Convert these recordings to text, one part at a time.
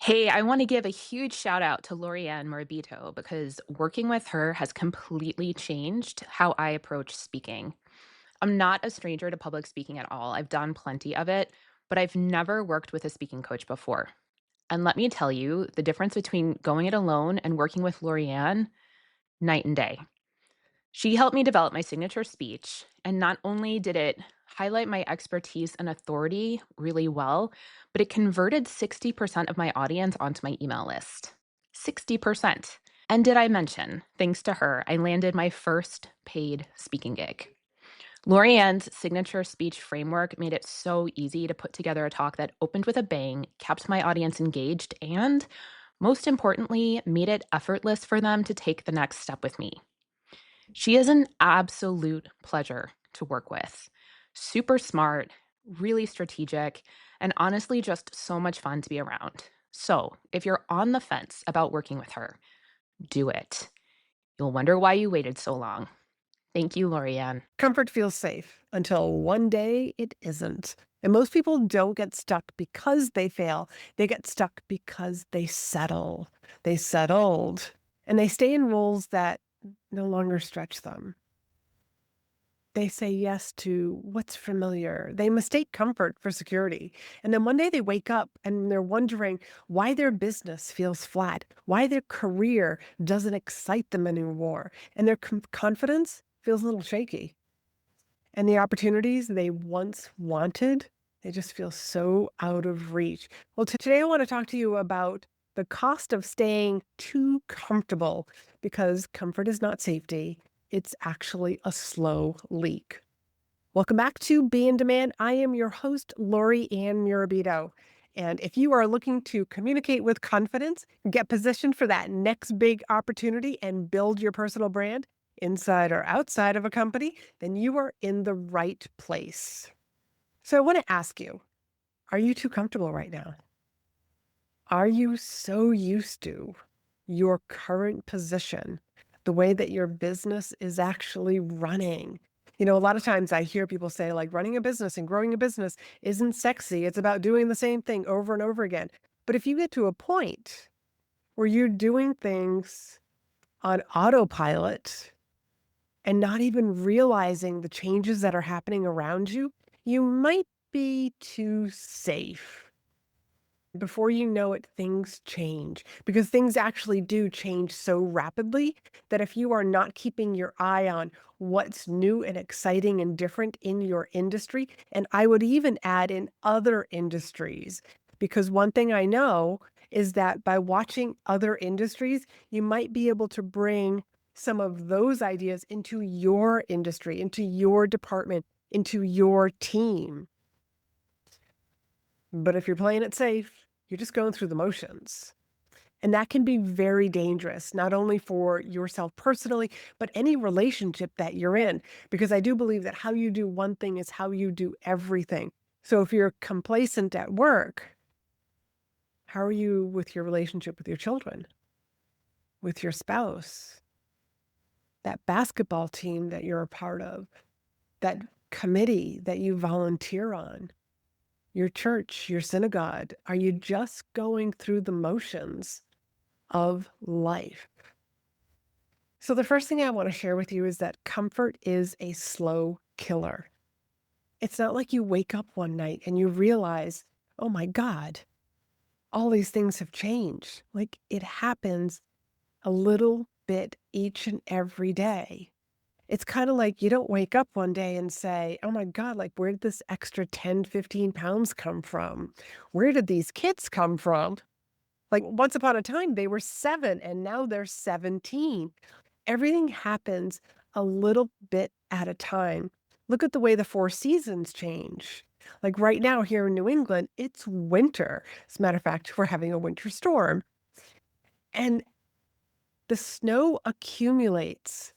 Hey, I want to give a huge shout out to Laurie-Ann because working with her has completely changed how I approach speaking. I'm not a stranger to public speaking at all. I've done plenty of it, but I've never worked with a speaking coach before. And let me tell you, the difference between going it alone and working with Laurie-Ann, night and day. She helped me develop my signature speech, and not only did it highlight my expertise and authority really well, but it converted 60% of my audience onto my email list. 60%. And did I mention, thanks to her, I landed my first paid speaking gig. Lorianne's signature speech framework made it so easy to put together a talk that opened with a bang, kept my audience engaged, and most importantly, made it effortless for them to take the next step with me. She is an absolute pleasure to work with. Super smart, really strategic, and honestly, just so much fun to be around. So, if you're on the fence about working with her, do it. You'll wonder why you waited so long. Thank you, Lorianne. Comfort feels safe until one day it isn't. And most people don't get stuck because they fail. They get stuck because they settle. They settled and they stay in roles that no longer stretch them. They say yes to what's familiar. They mistake comfort for security. And then one day they wake up and they're wondering why their business feels flat, why their career doesn't excite them anymore, and their confidence feels a little shaky. And the opportunities they once wanted, they just feel so out of reach. Well, today I want to talk to you about the cost of staying too comfortable because comfort is not safety. It's actually a slow leak. Welcome back to Be in Demand. I am your host, Laurie-Ann Mirabito. And if you are looking to communicate with confidence, get positioned for that next big opportunity and build your personal brand inside or outside of a company, then you are in the right place. So I want to ask you, are you too comfortable right now? Are you so used to your current position, the way that your business is actually running? A lot of times I hear people say, like, running a business and growing a business isn't sexy. It's about doing the same thing over and over again. But if you get to a point where you're doing things on autopilot and not even realizing the changes that are happening around you, you might be too safe. Before you know it, things change because things actually do change so rapidly that if you are not keeping your eye on what's new and exciting and different in your industry, and I would even add in other industries, because one thing I know is that by watching other industries, you might be able to bring some of those ideas into your industry, into your department, into your team. But if you're playing it safe, you're just going through the motions. And that can be very dangerous, not only for yourself personally, but any relationship that you're in. Because I do believe that how you do one thing is how you do everything. So if you're complacent at work, how are you with your relationship with your children, with your spouse, that basketball team that you're a part of, that committee that you volunteer on, your church, your synagogue? Are you just going through the motions of life? So, the first thing I want to share with you is that comfort is a slow killer. It's not like you wake up one night and you realize, oh my God, all these things have changed. Like it happens a little bit each and every day. It's kind of like you don't wake up one day and say, oh my God, like where did this extra 10, 15 pounds come from? Where did these kids come from? Like once upon a time, they were 7 and now they're 17. Everything happens a little bit at a time. Look at the way the 4 seasons change. Like right now here in New England, it's winter. As a matter of fact, we're having a winter storm. And the snow accumulates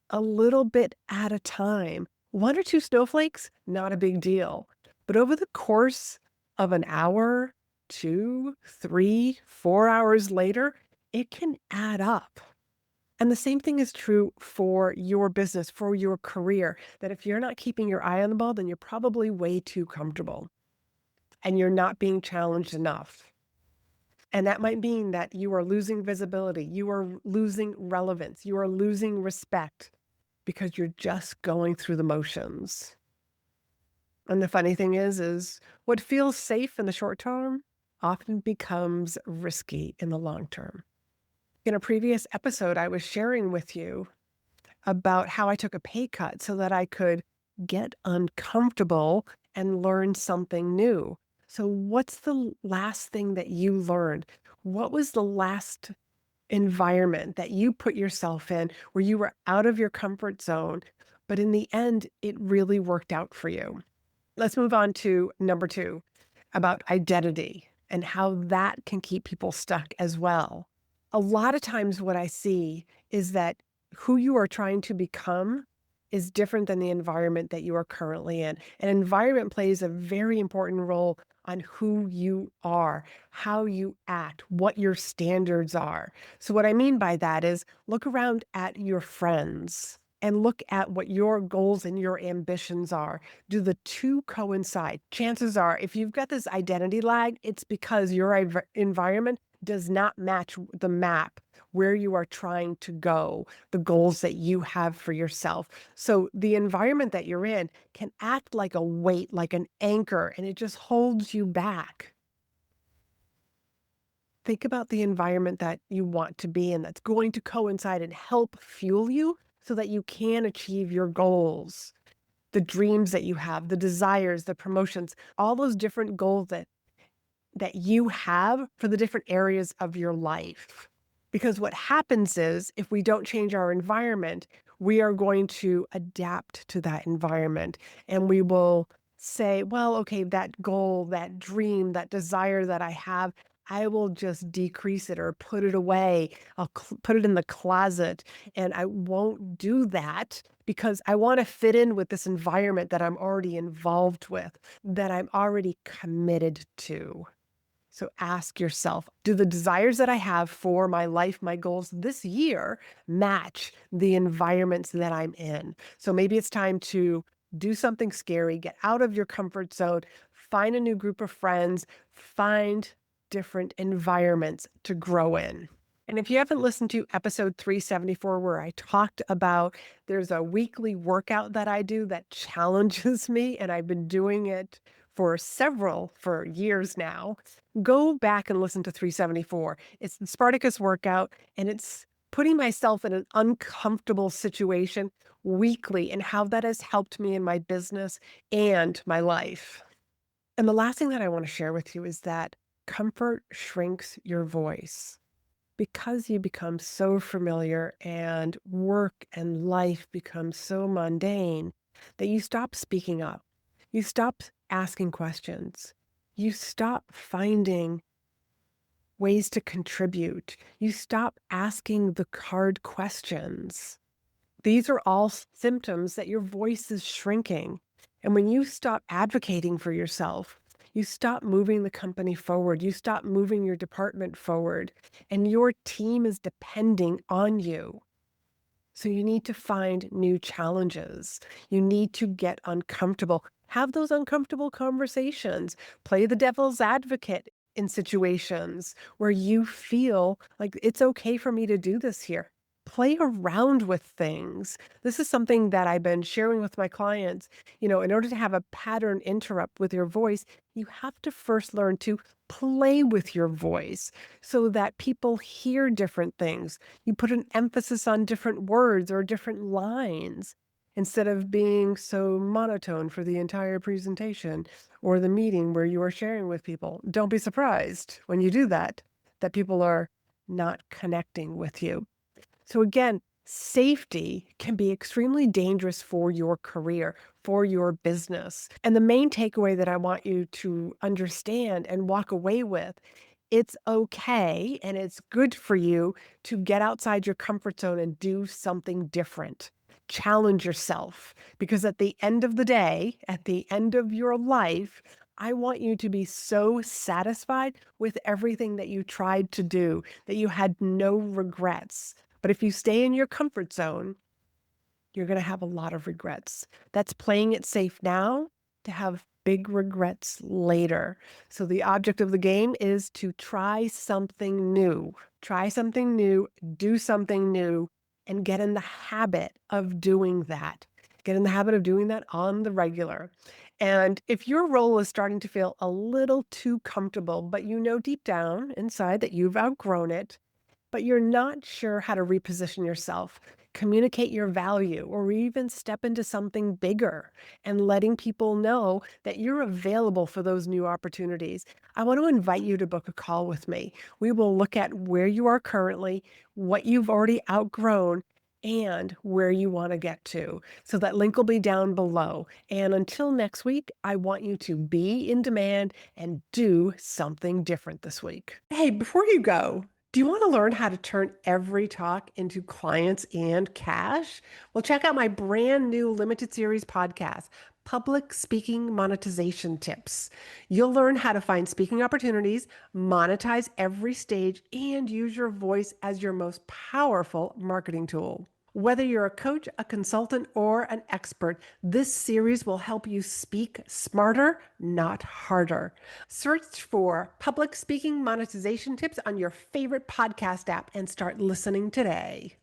a little bit at a time. 1 or 2 snowflakes, not a big deal. But over the course of an hour, 2, 3, 4 hours later, it can add up. And the same thing is true for your business, for your career, that if you're not keeping your eye on the ball, then you're probably way too comfortable and you're not being challenged enough. And that might mean that you are losing visibility, you are losing relevance, you are losing respect because you're just going through the motions. And the funny thing is what feels safe in the short term often becomes risky in the long term. In a previous episode, I was sharing with you about how I took a pay cut so that I could get uncomfortable and learn something new. So, what's the last thing that you learned? What was the last environment that you put yourself in where you were out of your comfort zone, but in the end, it really worked out for you? Let's move on to number 2 about identity and how that can keep people stuck as well. A lot of times, what I see is that who you are trying to become is different than the environment that you are currently in. An environment plays a very important role on who you are, how you act, what your standards are. So, what I mean by that is look around at your friends and look at what your goals and your ambitions are. Do the two coincide? Chances are, if you've got this identity lag, it's because your environment does not match the map where you are trying to go, the goals that you have for yourself. So the environment that you're in can act like a weight, like an anchor, and it just holds you back. Think about the environment that you want to be in that's going to coincide and help fuel you so that you can achieve your goals, the dreams that you have, the desires, the promotions, all those different goals that you have for the different areas of your life. Because what happens is if we don't change our environment, we are going to adapt to that environment and we will say, well, okay, that goal, that dream, that desire that I have, I will just decrease it or put it away. I'll put it in the closet and I won't do that because I want to fit in with this environment that I'm already involved with, that I'm already committed to. So ask yourself, do the desires that I have for my life, my goals this year match the environments that I'm in? So maybe it's time to do something scary, get out of your comfort zone, find a new group of friends, find different environments to grow in. And if you haven't listened to episode 374, where I talked about there's a weekly workout that I do that challenges me, and I've been doing it for years now, go back and listen to 374. It's the Spartacus workout, and it's putting myself in an uncomfortable situation weekly and how that has helped me in my business and my life. And the last thing that I want to share with you is that comfort shrinks your voice because you become so familiar and work and life become so mundane that you stop speaking up. You stop asking questions. You stop finding ways to contribute. You stop asking the hard questions. These are all symptoms that your voice is shrinking. And when you stop advocating for yourself, you stop moving the company forward, you stop moving your department forward, and your team is depending on you. So you need to find new challenges. You need to get uncomfortable. Have those uncomfortable conversations. Play the devil's advocate in situations where you feel like it's okay for me to do this here. Play around with things. This is something that I've been sharing with my clients. In order to have a pattern interrupt with your voice, you have to first learn to play with your voice so that people hear different things. You put an emphasis on different words or different lines instead of being so monotone for the entire presentation or the meeting where you are sharing with people. Don't be surprised when you do that, that people are not connecting with you. So again, safety can be extremely dangerous for your career, for your business. And the main takeaway that I want you to understand and walk away with, it's okay and it's good for you to get outside your comfort zone and do something different. Challenge yourself because at the end of the day, at the end of your life, I want you to be so satisfied with everything that you tried to do that you had no regrets. But if you stay in your comfort zone, you're going to have a lot of regrets. That's playing it safe now to have big regrets later. So the object of the game is to try something new. Try something new, do something new, and get in the habit of doing that. Get in the habit of doing that on the regular. And if your role is starting to feel a little too comfortable, but you know deep down inside that you've outgrown it, but you're not sure how to reposition yourself, communicate your value, or even step into something bigger and letting people know that you're available for those new opportunities. I want to invite you to book a call with me. We will look at where you are currently, what you've already outgrown, and where you want to get to. So that link will be down below. And until next week, I want you to be in demand and do something different this week. Hey, before you go, do you want to learn how to turn every talk into clients and cash? Well, check out my brand new limited series podcast, Public Speaking Monetization Tips. You'll learn how to find speaking opportunities, monetize every stage, and use your voice as your most powerful marketing tool. Whether you're a coach, a consultant, or an expert, this series will help you speak smarter, not harder. Search for Public Speaking Monetization Tips on your favorite podcast app and start listening today.